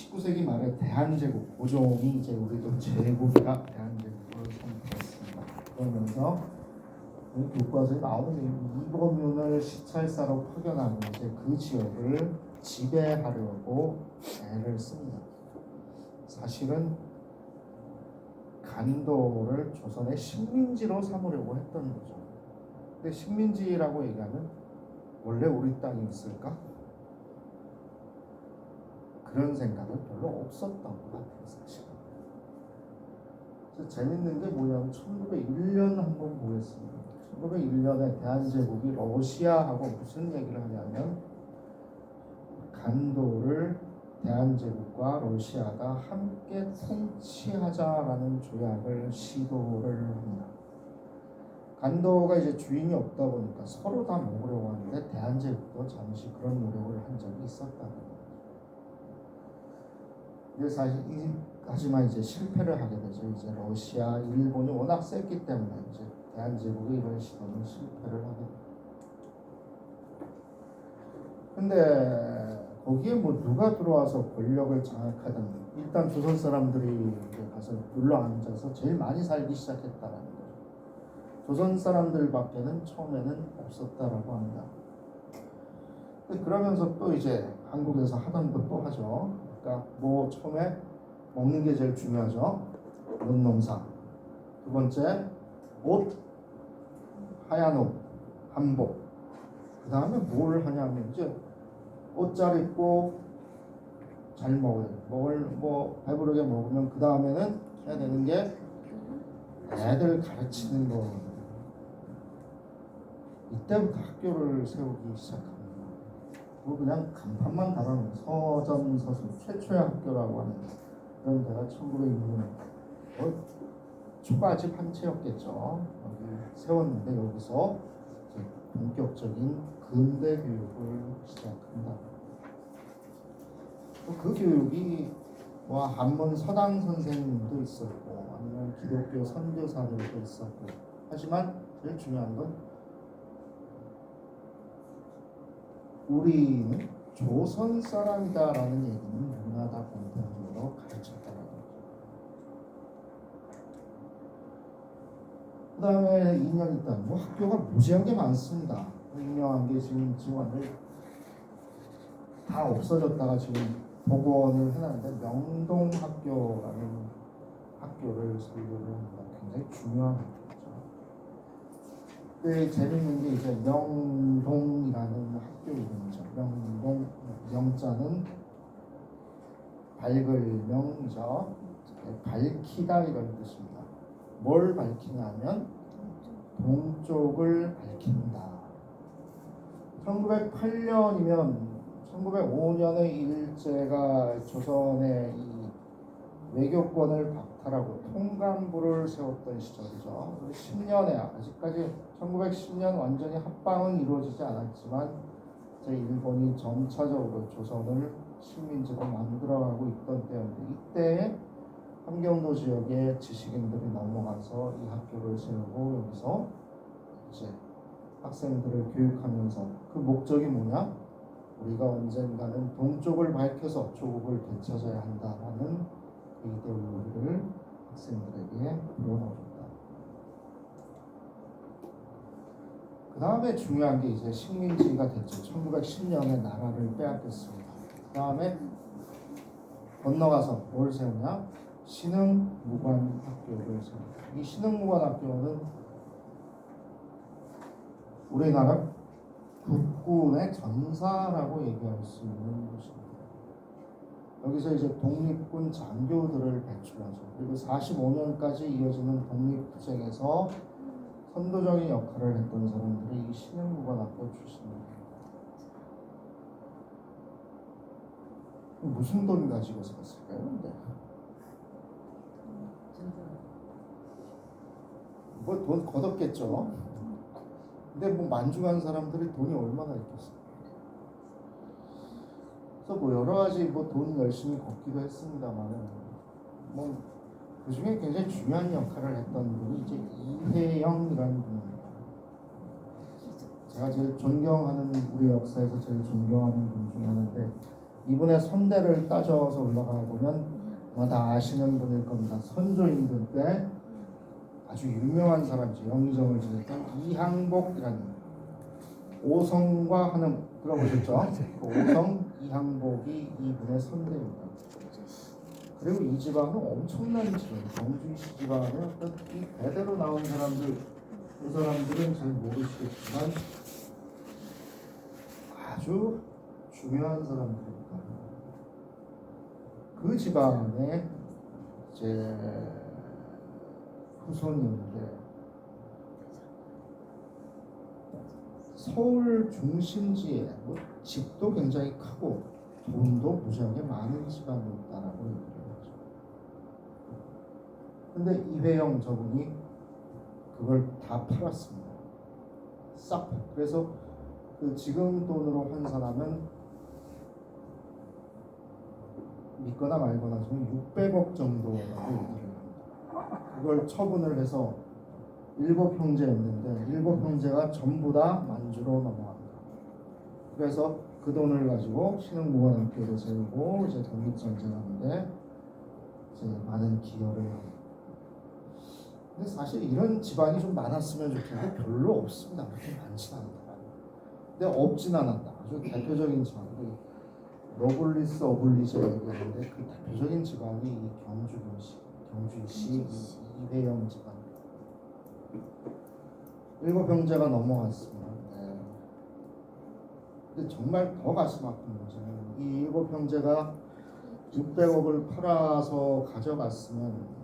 19세기 말에 대한제국 고종이 이제 우리도 제국이라 대한제국으로 선포했습니다. 그러면서 교과서에 나오는 이범윤을 시찰사로 파견하는 이제 그 지역을 지배하려고 애를 씁니다. 사실은 간도를 조선의 식민지로 삼으려고 했던 거죠. 근데 식민지라고 얘기하면 원래 우리 땅이 있을까? 그런 생각은 별로 없었던 것 같아요, 사실. 그래서 재밌는 게 뭐냐면 1901년 한번 보겠습니다. 1901년에 대한제국이 러시아하고 무슨 얘기를 하냐면 간도를 대한제국과 러시아가 함께 통치하자라는 조약을 시도를 합니다. 간도가 이제 주인이 없다 보니까 서로 다 먹으려고 하는데 대한제국도 잠시 그런 노력을 한 적이 있었다는 거예요. 근데 사실 하지만 이제 실패를 하게 되죠. 이제 러시아, 일본이 워낙 셌기 때문에 이제 대한제국이 이런 시도는 실패를 하게 돼요. 근데 거기에 뭐 누가 들어와서 권력을 장악하든 일단 조선 사람들이 가서 눌러 앉아서 제일 많이 살기 시작했다라는 거죠. 조선 사람들밖에는 처음에는 없었다라고 합니다. 그러면서 또 이제 한국에서 하던 것도 하죠. 그러니까 뭐 처음에 먹는 게 제일 중요하죠. 논농사. 두 번째 옷, 하얀 옷, 한복. 그 다음에 뭘 하냐면 이제 옷 잘 입고 잘 먹어요. 뭐 배부르게 먹으면 그 다음에는 해야 되는 게 애들 가르치는 거. 이때부터 학교를 세우기 시작합니다. 그냥 간판만 달아놓은 서점 서술 최초의 학교라고 하는 그런 데가 1906년 초가집 한 채였겠죠. 세웠는데 여기서 이제 본격적인 근대 교육을 시작합니다. 그 교육이 뭐 한문 서당 선생님도 있었고 아니면 기독교 선교사들도 있었고 하지만 제일 중요한 건 우리는 조선 사람이다라는 얘기는 누구나 다 공통적으로 가르쳤다라는 거죠. 그 다음에 2년 있다 뭐 학교가 무지한 게 많습니다. 유명한 게 지금 완전히 다 없어졌다가 지금 복원을 해놨는데 명동학교라는 학교를 설립을 합니다. 굉장히 중요한 학교죠. 재밌는 게 이제 명동이라는 학교 이름이죠. 명동, 명자는 밝을 명이죠. 밝히다 이런 뜻입니다. 뭘 밝히냐면 동쪽을 밝힌다. 1908년이면 1905년의 일제가 조선의 이 외교권을 박탈하고 통감부를 세웠던 시절이죠. 10년에 아직까지 1910년 완전히 합방은 이루어지지 않았지만 일본이 점차적으로 조선을 식민지로 만들어가고 있던 때였는데 이때 함경도 지역의 지식인들이 넘어가서 이 학교를 세우고 여기서 이제 학생들을 교육하면서 그 목적이 뭐냐? 우리가 언젠가는 동쪽을 밝혀서 조국을 되찾아야 한다라는 그 이데올로기를 학생들에게 불어넣었다. 그 다음에 중요한 게 이제 식민지가 됐죠. 1910년에 나라를 빼앗겼습니다. 그 다음에 건너가서 뭘 세우냐? 신흥무관학교를 세웁니다. 이 신흥무관학교는 우리나라 국군의 전사라고 얘기할 수 있는 곳입니다. 여기서 이제 독립군 장교들을 배출하죠. 그리고 45년까지 이어지는 독립투쟁에서 선도적인 역할을 했던 사람들이 이 신흥무관학교 출신입니다. 무슨 돈 가지고 샀을까요? 근데 뭐 돈 걷었겠죠. 근데 뭐 만주한 사람들이 돈이 얼마나 있겠어요. 그래서 뭐 여러 가지 뭐 돈 열심히 걷기도 했습니다만은 뭐 그 중에 굉장히 중요한 역할을 했던 분이 이제 이회영이라는 분입니다. 제가 제일 존경하는 우리 역사에서 제일 존경하는 분 중에 하나인데 이분의 선대를 따져서 올라가 보면 아마 다 아시는 분일 겁니다. 선조임금 때 아주 유명한 사람이죠. 영의정을 지냈던 이항복이라는 오성과 하는 들어보셨죠? 그 오성 이항복이 이분의 선대입니다. 그리고 이 집안은 엄청난 집안, 경주시 집안의 어떤 이 대대로 나온 사람들, 그 사람들은 잘 모르시겠지만 아주 중요한 사람들입니다. 그 집안의 이제 후손인데 서울 중심지에 뭐 집도 굉장히 크고 돈도 무지하게 많은 집안이었다라고 얘기를 하죠. 근데 이회영 저분이 그걸 다 팔았습니다. 싹. 그래서 그 지금 돈으로 환산하면 믿거나 말거나 지금 600억 정도라고 얘기를 합니다. 그걸 처분을 해서 7형제였는데 7형제가 전부 다 만주로 넘어갑니다. 그래서 그 돈을 가지고 신흥무관학교를 세우고 이제 독립전쟁하는데 이제 많은 기여를 합니다. 근데 사실 이런 집안이 좀 많았으면 좋겠는데 별로 없습니다. 그렇게 많지는 않다. 근데 없진 않았다. 아주 대표적인 집안. 러블리스 어블리즈 얘기하는데 그 대표적인 집안이 이 경주시 이회영 집안. 7형제가 넘어갔습니다. 네. 근데 정말 더 가슴 아픈 문제는 이 7형제가 600억을 팔아서 가져갔으면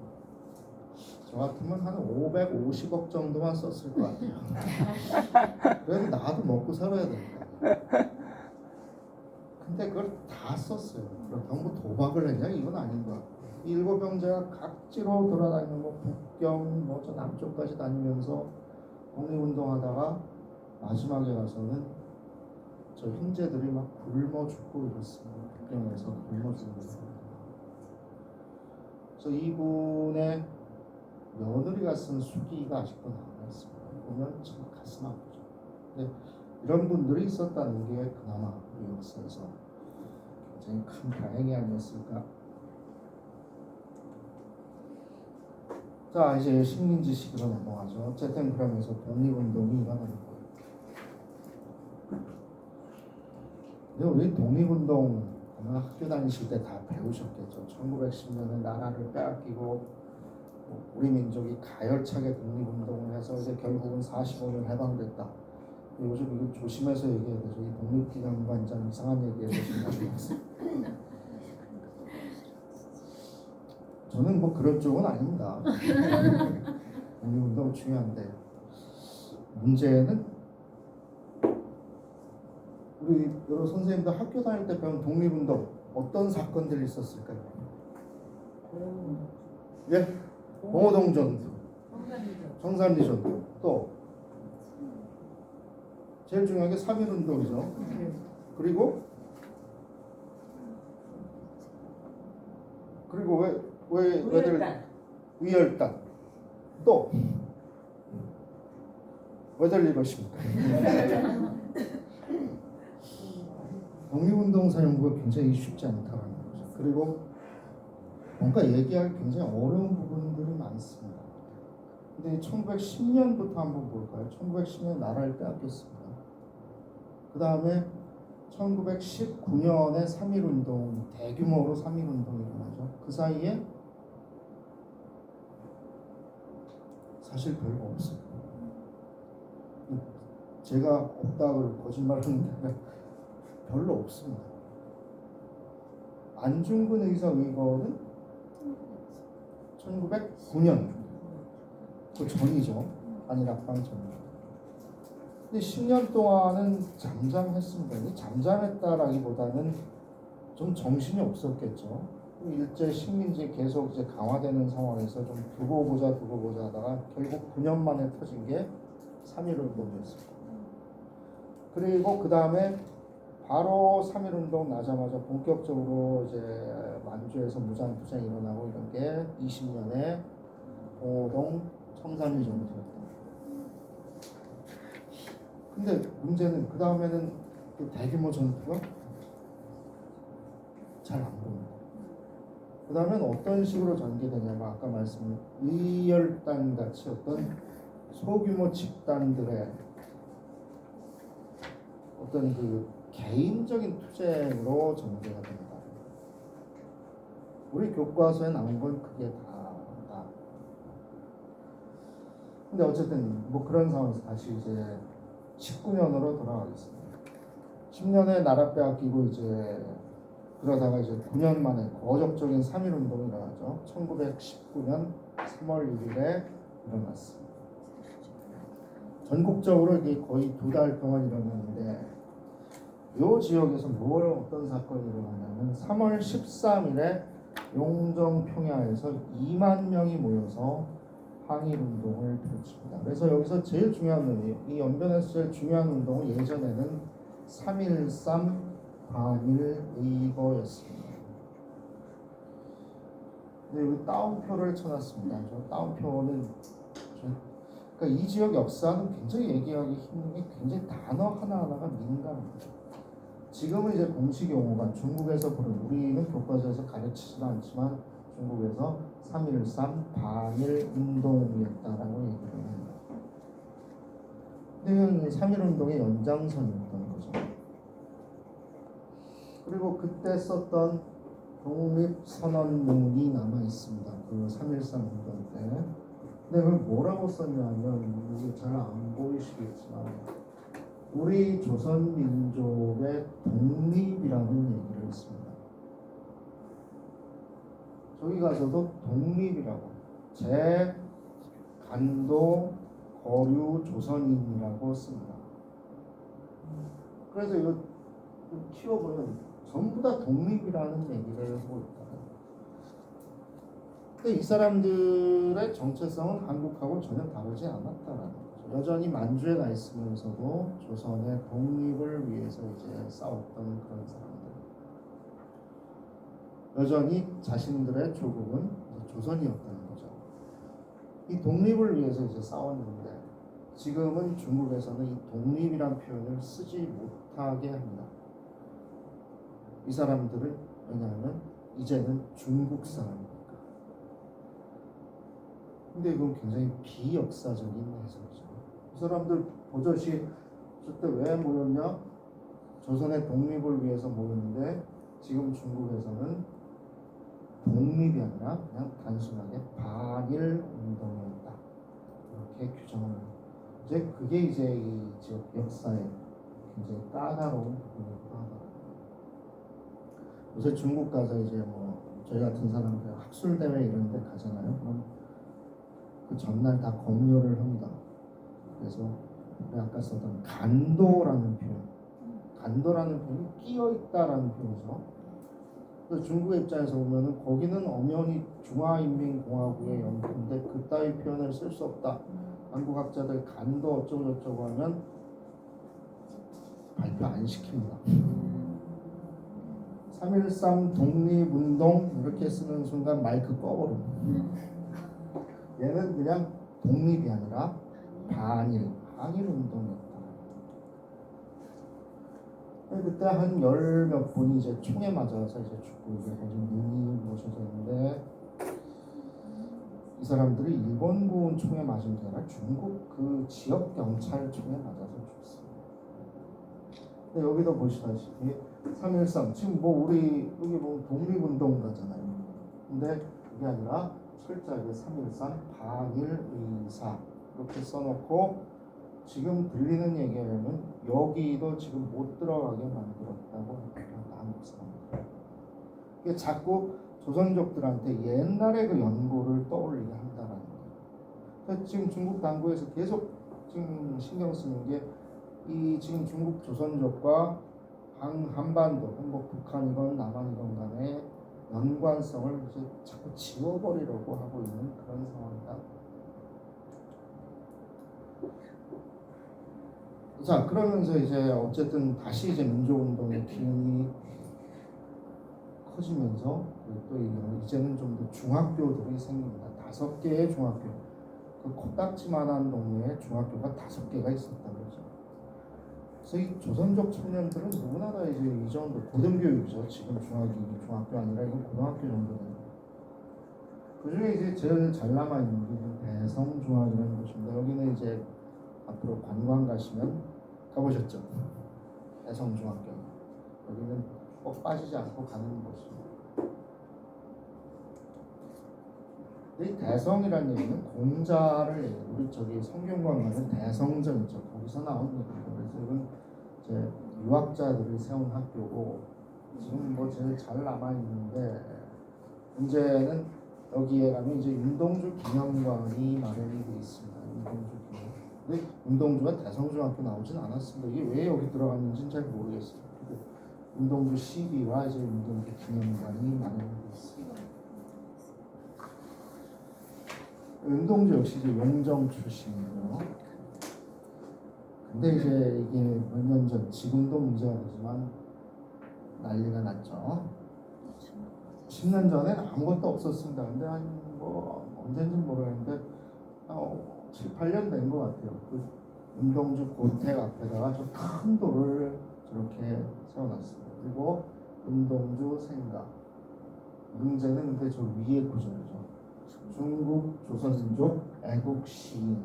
저 같으면 한 550억 정도만 썼을 것 같아요. 그래도 나도 먹고 살아야 된다. 근데 그걸 다 썼어요. 그렇다고 뭐 도박을 했냐? 이건 아닌 것 같고. 이 7형제가 각지로 돌아다니는 뭐 북경 뭐 저 남쪽까지 다니면서 독립운동하다가 마지막에 가서는 저 형제들이 막 굶어 죽고 이랬습니다. 북경에서 굶어 죽고 있습니다. 그래서 이분의 며느리가 쓴 수기가 아직도 남아 있습니다. 보면 참 가슴 아프죠. 근데 이런 분들이 있었다는 게 그나마 우리 역사에서 굉장히 큰 다행이 아니었을까. 자, 이제 식민지 시기로 넘어가죠. 어쨌든 그러면서 독립운동이 일어나는 거예요. 근데 우리 독립운동 아마 학교 다니실 때 다 배우셨겠죠. 1910년에 나라를 빼앗기고 우리 민족이 가열차게 독립운동을 해서 이제 결국은 45년 해방됐다. 요즘 이거 조심해서 얘기해야 되죠. 이 독립기념관장 이상한 얘기해서 지금 저는 뭐 그런 쪽은 아닙니다. 독립운동 중요한데 문제는 우리 여러 선생님들 학교 다닐 때 배운 독립운동 어떤 사건들이 있었을까요? 예? 봉오동 전투, 청산리 전투, 또 제일 중요한 게 3.1운동이죠. 그리고 왜들 위열단 또 왜들 이러십니까? 독립운동사 연구가 굉장히 쉽지 않다는 거죠. 그리고 뭔가 얘기할 굉장히 어려운 부분들이 많습니다. 근데 1910년부터 한번 볼까요? 1910년 나라를 빼앗겼습니다. 그 다음에 1919년에 3.1운동, 대규모로 3.1운동이 일어나죠. 그 사이에 사실 별거 없어요. 제가 없다고 거짓말하는데 별로 없습니다. 안중근 의사 의거는 1909년 그 전이죠. 한일합방 전이죠. 근데 10년 동안은 잠잠했습니다. 잠잠했다라기보다는 좀 정신이 없었겠죠. 일제 식민지 계속 이제 강화되는 상황에서 좀 두고 보자 하다가 결국 9년 만에 터진 게 3.1운동이었습니다. 그리고 그 다음에 바로 3.1운동 나자마자 본격적으로 이제 만주에서 무장투쟁이 일어나고 이런 게 20년에 봉오동 청산리 전투였다. 근데 문제는 그 다음에는 그 대규모 전투가 잘 안 보입니다. 그 다음엔 어떤 식으로 전개되냐면 아까 말씀드린 의열단 같이 어떤 소규모 집단들의 어떤 그 개인적인 투쟁으로 전개가 됩니다. 우리 교과서에 나온 건 그게 다다. 근데 어쨌든 뭐 그런 상황에서 다시 이제 19년으로 돌아가겠습니다. 10년에 나라 빼앗기고 이제 그러다가 이제 9년 만에 거적적인 3.1 운동이 일어나죠. 1919년 3월 1일에 일어났습니다. 전국적으로 이게 거의 2달 동안 일어났는데 이 지역에서 어떤 사건이 일어나냐면 3월 13일에 용정 평야에서 2만 명이 모여서 항일 운동을 펼칩니다. 그래서 여기서 제일 중요한 운동이 이 연변에서 제일 중요한 운동은 예전에는 3.13 반일 의거였습니다. 근데 여기 따옴표를 쳐놨습니다. 저 따옴표는 그러니까 이 지역 역사는 굉장히 얘기하기 힘든 게 굉장히 단어 하나하나가 민감합니다. 지금은 이제 공식 용어가 중국에서 부른 우리는 교과서에서 가르치지도 않지만 중국에서 3.13 반일 운동이었다라고 얘기를 합니다. 근데 3.1 운동의 연장선이었던 거죠. 그리고 그때 썼던 독립선언문이 남아 있습니다. 그 3.13 운동 때. 근데 그걸 뭐라고 썼냐면 이게 잘 안 보이시겠지만 우리 조선민족의 독립이라는 얘기를 했습니다. 저기 가서도 독립이라고 제 간도 거류 조선인이라고 씁니다. 그래서 이거 키워보면 전부 다 독립이라는 얘기를 하고 있다. 근데 이 사람들의 정체성은 한국하고 전혀 다르지 않았다라는 거죠. 여전히 만주에 가 있으면서도 조선의 독립을 위해서 이제 싸웠던 그런 사람들. 여전히 자신들의 조국은 조선이었다는 거죠. 이 독립을 위해서 이제 싸웠는데 지금은 중국에서는 이 독립이란 표현을 쓰지 못하게 합니다. 이 사람들은 왜냐하면 이제는 중국 사람이니까. 근데 이건 굉장히 비역사적인 해석이죠. 이 사람들 버젓이 저때 왜 모였냐? 조선의 독립을 위해서 모였는데 지금 중국에서는 독립이 아니라 그냥 단순하게 반일 운동이었다. 이렇게 규정을 합니다. 이제 그게 이제 이 지역 역사의 굉장히 까다로운 부분이기도 하다. 요새 중국 가서 이제 뭐 저희 같은 사람들 학술 대회 이런 데 가잖아요. 그럼 그 전날 다 검열을 합니다. 그래서 아까 썼던 간도라는 표현, 간도라는 표현이 끼어 있다라는 표현이죠. 그래서 중국의 입장에서 보면은 거기는 엄연히 중화인민공화국의 영토인데 그따위 표현을 쓸 수 없다. 한국 학자들 간도 어쩌고 저쩌고 하면 발표 안 시킵니다. 3.13 독립운동 이렇게 쓰는 순간 마이크 꺼버려. 얘는 그냥 독립이 아니라 반일 운동이었다. 그때 한 10몇 분이 이제 총에 맞아서 이제 죽고 이제 거기 눈이 모셔져 있는데 이 사람들이 일본군 총에 맞은 게 아니라 중국 그 지역 경찰 총에 맞아서 죽습니다. 근데 여기도 보시다시피 3.13 지금 뭐 우리 여기 보면 독립운동가잖아요. 근데 그게 아니라 철저하게 3.13 반일 의사 이렇게 써놓고 지금 들리는 얘기하면 여기도 지금 못 들어가게 만들었다고 한국 사람들. 이게 자꾸 조선족들한테 옛날의 그 연고를 떠올리게 한다라는 거예요. 지금 중국 당국에서 계속 지금 신경 쓰는 게 이 지금 중국 조선족과 한반도, 뭐 북한이건 남한이건 간에 연관성을 이제 자꾸 지워버리려고 하고 있는 그런 상황이다. 자, 그러면서 이제 어쨌든 다시 이제 민족운동의 기운이 커지면서 또 이제는 좀 더 중학교들이 생깁니다. 5개의 중학교. 그 코딱지만한 동네에 중학교가 5개가 있었던 거죠. 그래서 이 조선족 청년들은 누구나 다 이제 이 정도 고등교육이죠. 지금 중학교 아니라 이건 고등학교 정도 되는. 그 중에 이제 제일 잘 남아 있는 게 대성중학이라는 곳입니다. 여기는 이제 앞으로 관광 가시면 가보셨죠? 대성중학교. 여기는 꼭 빠지지 않고 가는 곳입니다. 이 대성이라는 얘기는 공자를 얘기해요. 우리 저기 성균관 가면 대성전 있죠. 거기서 나온 얘기예요. 그래서 이건 이제 유학자들이 세운 학교고 지금 뭐 제일 잘 남아 있는데 문제는 여기에 가면 이제 윤동주 기념관이 마련이 되어 있습니다. 윤동주 기념. 근데 윤동주가 대성중학교 나오진 않았습니다. 이게 왜 여기 들어갔는지는 잘 모르겠어요. 윤동주 시비와 이제 윤동주 기념관이 마련이 되어 있습니다. 윤동주 역시 이제 용정 출신이고요. 근데 이제 이게 몇 년 전, 지금도 문제가 되지만 난리가 났죠. 10년 전엔 아무것도 없었습니다. 근데 한 뭐 언제인지 모르겠는데 7, 8년 된 것 같아요. 그 윤동주 고택 앞에다가 저 큰 돌을 저렇게 세워놨습니다. 그리고 윤동주 생가. 문제는 근데 저 위에 구절이죠. 중국 조선족 애국 시인.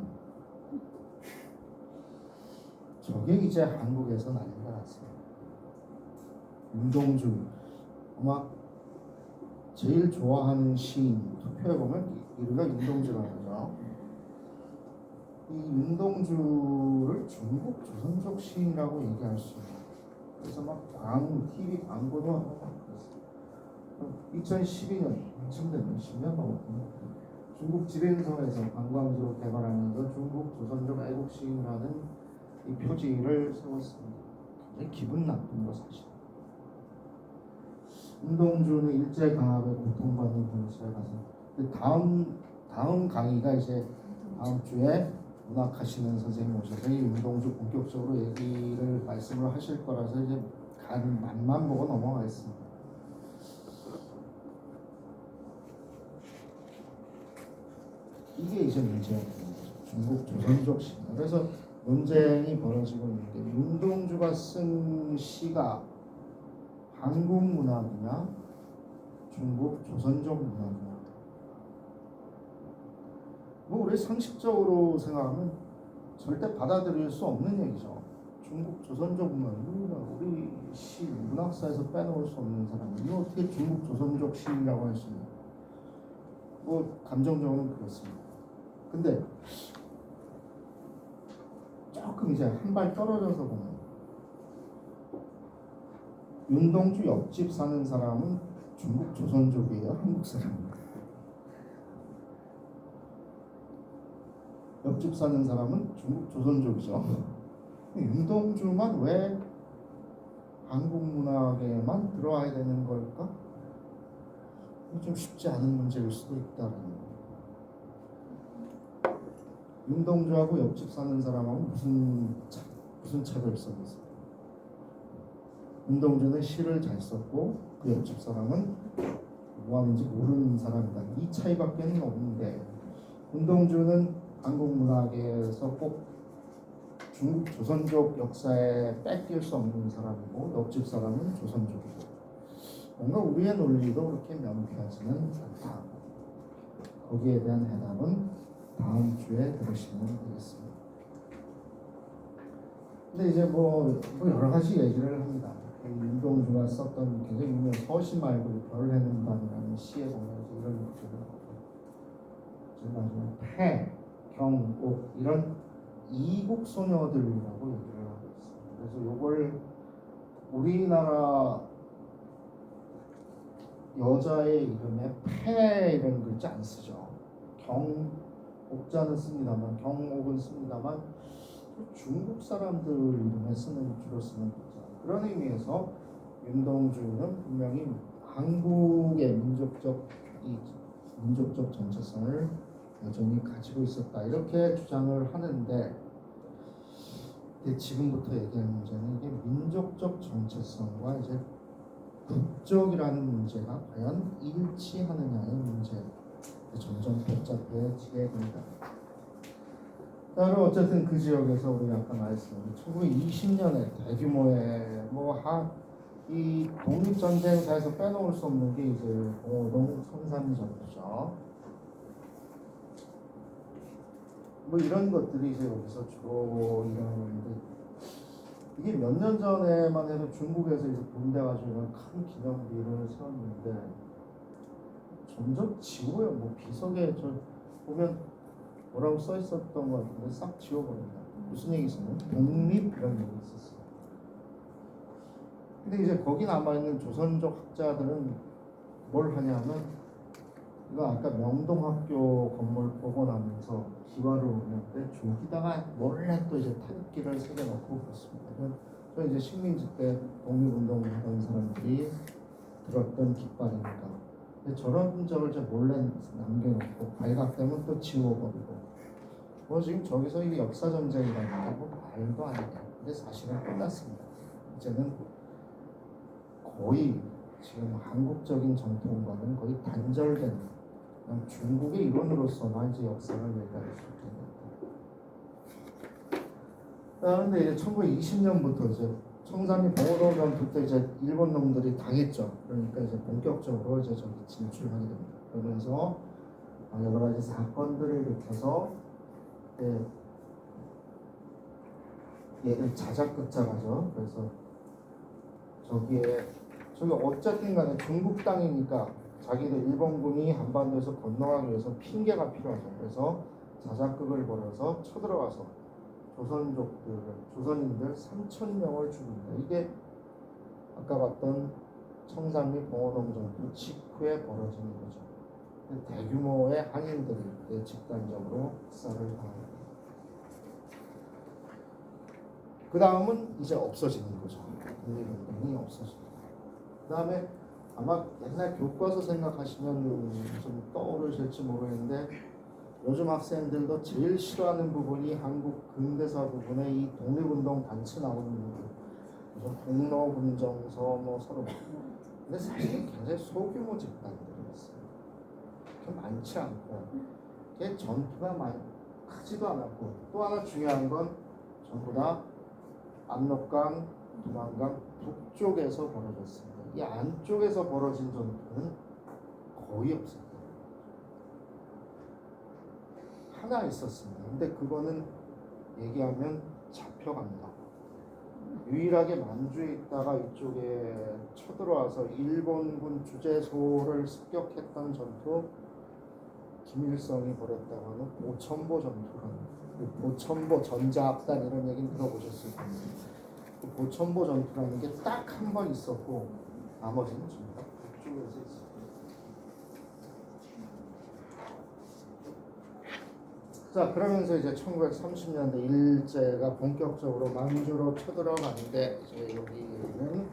저게 이제 한국에서 난리가 났어요. 윤동주 아마 제일 좋아하는 시인 투표해 보면 1위가 윤동주라는 거죠. 이 윤동주를 중국 조선족 시인이라고 얘기할 수 있는. 그래서 막 TV 광고도 하고 막 그랬어요. 2012년 한참 되면 10년 넘었군요. 중국 지린성에서 관광지로 개발하면서 중국 조선족 애국 시인이라는 이 표지를 세웠습니다. 굉장히 기분 나쁜 거 사실. 윤동주는 일제 강압에 고통받는 동시에 가서 다음 강의가 이제 다음 주에 문학하시는 선생님 오셔서 이 윤동주 본격적으로 얘기를 말씀을 하실 거라서 이제 맛만 보고 넘어가겠습니다. 이게 이제 문제가 되는 거죠. 중국 조선족 시. 그래서 논쟁이 벌어지고 있는데 윤동주가 쓴 시가 한국 문학이냐 중국 조선족 문학이냐. 뭐 우리 상식적으로 생각하면 절대 받아들일 수 없는 얘기죠. 중국 조선족 문학, 우리 시 문학사에서 빼놓을 수 없는 사람. 이거 어떻게 중국 조선족 시인이라고 할 수 있냐. 뭐 감정적으로는 그렇습니다. 근데 조금 이제 한 발 떨어져서 보면 윤동주 옆집 사는 사람은 중국 조선족이에요, 한국 사람이에요? 옆집 사는 사람은 중국 조선족이죠. 윤동주만 왜 한국 문학에만 들어와야 되는 걸까? 좀 쉽지 않은 문제일 수도 있다는 거예요. 윤동주하고 옆집 사는 사람하고 무슨 차별성이 있어요? 윤동주는 시를 잘 썼고 그 옆집 사람은 뭐 하는지 모르는 사람이다. 이 차이밖에 없는데 윤동주는 한국 문학에서 꼭 중국 조선족 역사에 뺏길 수 없는 사람이고 옆집 사람은 조선족이고 뭔가 우리의 논리도 그렇게 명쾌하지는 않다. 거기에 대한 해답은 다음 주에 들으시면 되겠습니다. 근데 이제 뭐 여러 가지 얘기를 합니다. 윤동주가 썼던 굉장히 유명한 서시 말고 별을 해는 밤이라는 시에 보면 이런 것들을 하고 태, 경, 옥 이런 이국 소녀들이라고 얘기를 하고 있습니다. 그래서 이걸 우리나라 여자의 이름에 태 이런 글자 안 쓰죠. 옥자는 씁니다만 경옥은 씁니다만 중국 사람들 이름에 주로 쓰는 글자. 그런 의미에서 윤동주는 분명히 한국의 민족적 정체성을 여전히 가지고 있었다 이렇게 주장을 하는데 지금부터 얘기하는 문제는 이게 민족적 정체성과 이제 국적이라는 문제가 과연 일치하느냐의 문제. 점점 복잡해지게 됩니다. 그다음에 어쨌든 그 지역에서 우리 아까 말씀드린 1920년에 대규모의 이 독립전쟁사에서 빼놓을 수 없는 게 이제 봉오동 성산 전투죠. 뭐 이런 것들이 이제 여기서 주로 일어나는데 이게 몇 년 전에만 해도 중국에서 이제 군대 가지고 큰 기념비를 세웠는데 점점 지워요. 뭐 비석에 저 보면 뭐라고 써 있었던 것 같은데 싹 지워버립니다. 무슨 얘기 있었나요? 독립 이런 얘기 있었어요. 근데 이제 거기 남아있는 조선족 학자들은 뭘 하냐면 이거 아까 명동학교 건물 복원하면서 기와를 오는데 저기다가 몰래 또 이제 타입기를 새겨놓고 그렇습니다. 저 이제 식민지 때 독립운동 하던 사람들이 들었던 깃발이니까. 저런 흔적을 이제 몰래 남겨놓고 발각되면 또 지워버리고 뭐 지금 저기서 이 역사 전쟁이라는 게 뭐 말도 안 돼요. 근데 사실은 끝났습니다. 이제는 거의 지금 한국적인 전통과는 거의 단절된 그냥 중국의 일원으로서만 이제 역사를 얘기할 수 있겠다. 그런데 이제 1920년부터 이제 청산리 봉오동 전투 때 이제 일본 놈들이 당했죠. 그러니까 이제 본격적으로 이제 저기 진출하게 됩니다. 그러면서 여러 가지 사건들을 일으켜서 얘를 자작극자가죠. 그래서 저기 어쨌든 간에 중국 땅이니까 자기들 일본군이 한반도에서 건너가기 위해서 핑계가 필요하죠. 그래서 자작극을 벌여서 쳐들어가서 조선인들 3,000명을 죽입니다. 이게 아까 봤던 청산리 봉오동 전투 직후에 벌어지는 거죠. 대규모의 한인들이 집단적으로 학살을 당합니다. 그 다음은 이제 없어지는 거죠. 독립운동이 없어집니다. 그 다음에 아마 옛날 교과서 생각하시면 좀 떠오르실지 모르겠는데 요즘 학생들도 제일 싫어하는 부분이 한국 근대사 부분에 이 독립운동 단체 나오는 부분. 무슨 공로분정서 뭐 서로 근데 사실은 굉장히 소규모 집단들이었어요. 그렇게 많지 않고 이게 전투가 많이 크지도 않았고 또 하나 중요한 건 전부 다 압록강, 두만강 북쪽에서 벌어졌습니다. 이 안쪽에서 벌어진 전투는 거의 없었어요. 하나 있었습니다. 근데 그거는 얘기하면 잡혀갑니다. 유일하게 만주에 있다가 이쪽에 쳐들어와서 일본군 주재소를 습격했던 전투 김일성이 벌였다고 하는 보천보 전투라는 보천보 전자악단 이런 얘기는 들어보셨을 겁니다. 그 보천보 전투라는 게 딱 한 번 있었고 나머지는 전부 다 북쪽에서 있어요. 자, 그러면서 이제 1930년대 일제가 본격적으로 만주로 쳐들어가는데 이제 여기는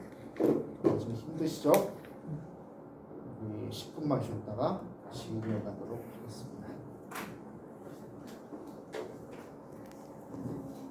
좀 힘드시죠? 우리 10분만 쉬었다가 다시 이어가도록 하겠습니다.